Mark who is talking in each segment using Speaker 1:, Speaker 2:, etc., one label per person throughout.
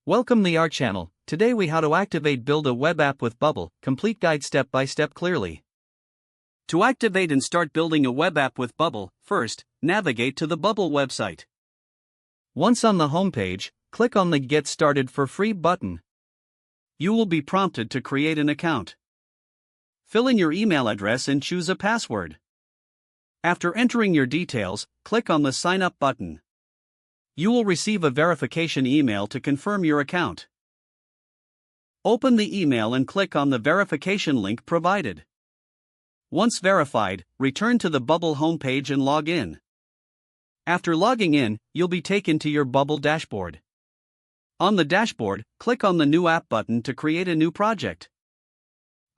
Speaker 1: Welcome to our channel. Today we how to activate build a web app with Bubble, complete guide step by step clearly. To activate and start building a web app with Bubble, first, navigate to the Bubble website. Once on the homepage, click on the Get Started for Free button. You will be prompted to create an account. Fill in your email address and choose a password. After entering your details, click on the Sign Up button. You will receive a verification email to confirm your account. Open the email and click on the verification link provided. Once verified, return to the Bubble homepage and log in. After logging in, you'll be taken to your Bubble dashboard. On the dashboard, click on the New App button to create a new project.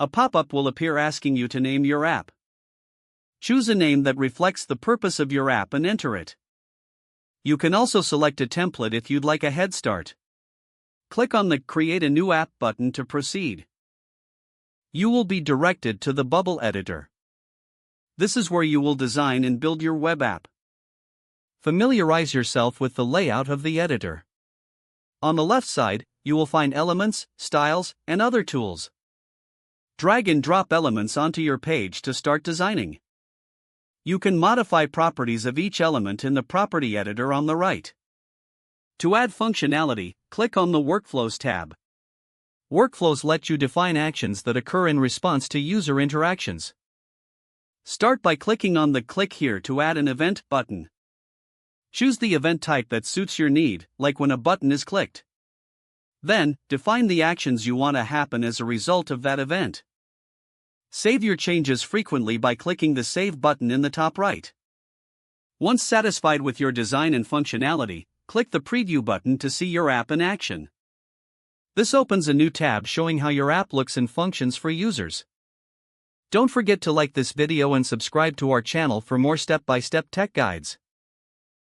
Speaker 1: A pop-up will appear asking you to name your app. Choose a name that reflects the purpose of your app and enter it. You can also select a template if you'd like a head start. Click on the Create a New App button to proceed. You will be directed to the Bubble editor. This is where you will design and build your web app. Familiarize yourself with the layout of the editor. On the left side, you will find elements, styles, and other tools. Drag and drop elements onto your page to start designing. You can modify properties of each element in the property editor on the right. To add functionality, click on the Workflows tab. Workflows let you define actions that occur in response to user interactions. Start by clicking on the Click Here to add an event button. Choose the event type that suits your need, like when a button is clicked. Then, define the actions you want to happen as a result of that event. Save your changes frequently by clicking the Save button in the top right. Once satisfied with your design and functionality, click the Preview button to see your app in action. This opens a new tab showing how your app looks and functions for users. Don't forget to like this video and subscribe to our channel for more step-by-step tech guides.